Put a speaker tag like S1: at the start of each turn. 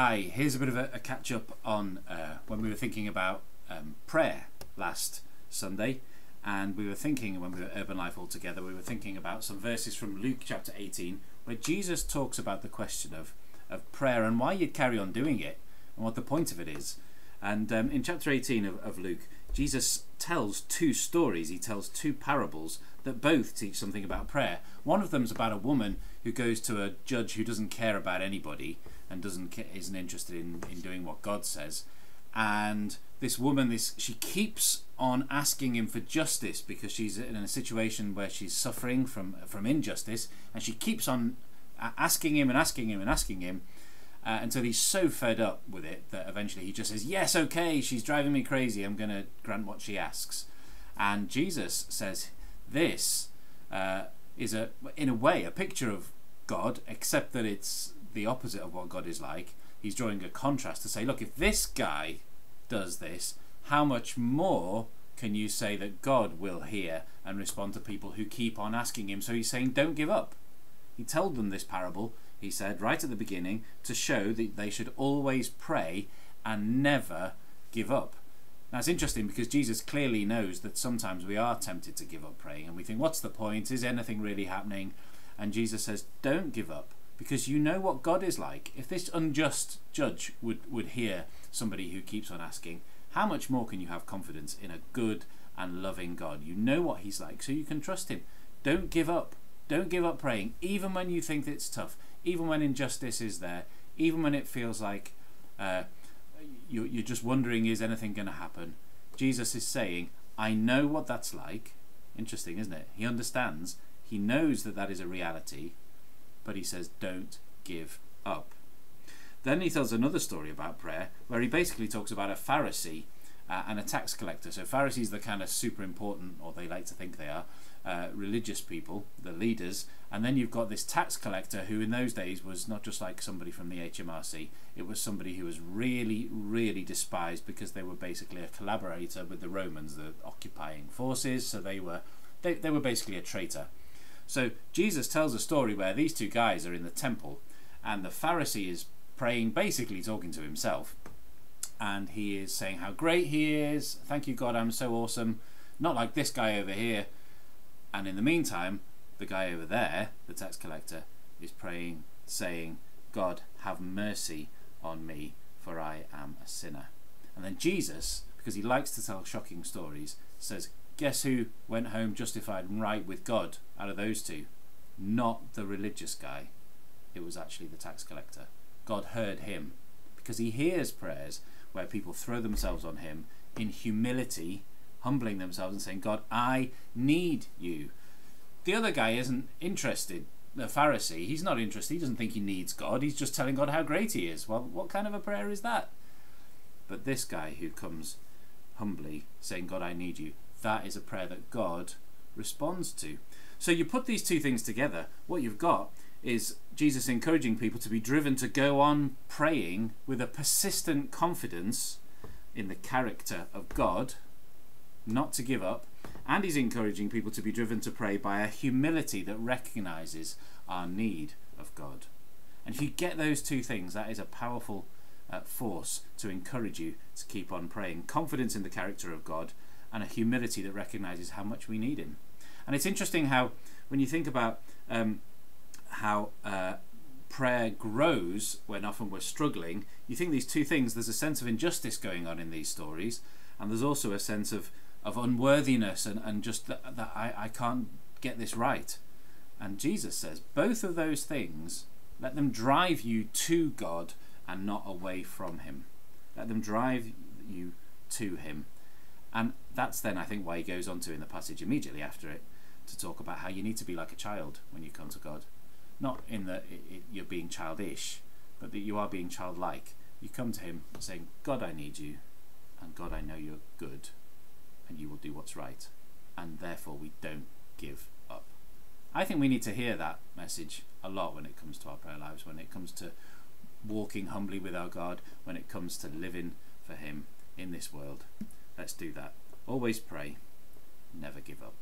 S1: Hi, here's a bit of a catch-up on when we were thinking about prayer last Sunday, and we were thinking, when we were at Urban Life all together, we were thinking about some verses from Luke chapter 18 where Jesus talks about the question of prayer and why you'd carry on doing it and what the point of it is. And in chapter 18 of Luke, Jesus tells two stories. He tells two parables that both teach something about prayer. One of them is about a woman who goes to a judge who doesn't care about anybody and isn't interested in doing what God says. And this woman, she keeps on asking him for justice because she's in a situation where she's suffering from injustice, and she keeps on asking him and asking him and asking him until he's so fed up with it that eventually he just says, yes, okay, she's driving me crazy, I'm going to grant what she asks. And Jesus says this is in a way a picture of God, except that it's the opposite of what God is like. He's drawing a contrast to say, look, if this guy does this, how much more can you say that God will hear and respond to people who keep on asking him? So he's saying, don't give up. He told them this parable, he said, right at the beginning, to show that they should always pray and never give up. Now it's interesting because Jesus clearly knows that sometimes we are tempted to give up praying, and we think, what's the point? Is anything really happening? And Jesus says, don't give up, because you know what God is like. If this unjust judge would hear somebody who keeps on asking, how much more can you have confidence in a good and loving God? You know what he's like, so you can trust him. Don't give up. Don't give up praying, even when you think it's tough, even when injustice is there, even when it feels like you're just wondering, is anything going to happen? Jesus is saying, I know what that's like. Interesting, isn't it? He understands. He knows that that is a reality, but he says, don't give up. Then he tells another story about prayer where he basically talks about a Pharisee and a tax collector. So Pharisees, the kind of super important, or they like to think they are, religious people, the leaders, and then you've got this tax collector who in those days was not just like somebody from the HMRC, it was somebody who was really, really despised because they were basically a collaborator with the Romans, the occupying forces, so they were basically a traitor. So Jesus tells a story where these two guys are in the temple, and the Pharisee is praying, basically talking to himself, and he is saying how great he is, thank you God, I'm so awesome, not like this guy over here. And in the meantime, the guy over there, the tax collector, is praying, saying, God, have mercy on me, for I am a sinner. And then Jesus, because he likes to tell shocking stories, says, guess who went home justified and right with God out of those two? Not the religious guy. It was actually the tax collector. God heard him, because he hears prayers where people throw themselves on him in humility, humbling themselves and saying, God, I need you. The other guy isn't interested. The Pharisee, he's not interested. He doesn't think he needs God. He's just telling God how great he is. Well, what kind of a prayer is that? But this guy who comes humbly saying, God, I need you, that is a prayer that God responds to. So you put these two things together, what you've got is Jesus encouraging people to be driven to go on praying with a persistent confidence in the character of God, not to give up, and he's encouraging people to be driven to pray by a humility that recognizes our need of God. And if you get those two things, that is a powerful force to encourage you to keep on praying. Confidence in the character of God and a humility that recognizes how much we need him. And it's interesting how, when you think about how prayer grows when often we're struggling, you think these two things, there's a sense of injustice going on in these stories, and there's also a sense of unworthiness and just that I can't get this right. And Jesus says both of those things, let them drive you to God and not away from him. Let them drive you to him. And that's then I think why he goes on to, in the passage immediately after it, to talk about how you need to be like a child when you come to God. Not in that you're being childish, but that you are being childlike. You come to him saying, God, I need you, and God, I know you're good, and you will do what's right, and therefore we don't give up. I think we need to hear that message a lot when it comes to our prayer lives, when it comes to walking humbly with our God, when it comes to living for him in this world. Let's do that. Always pray, never give up.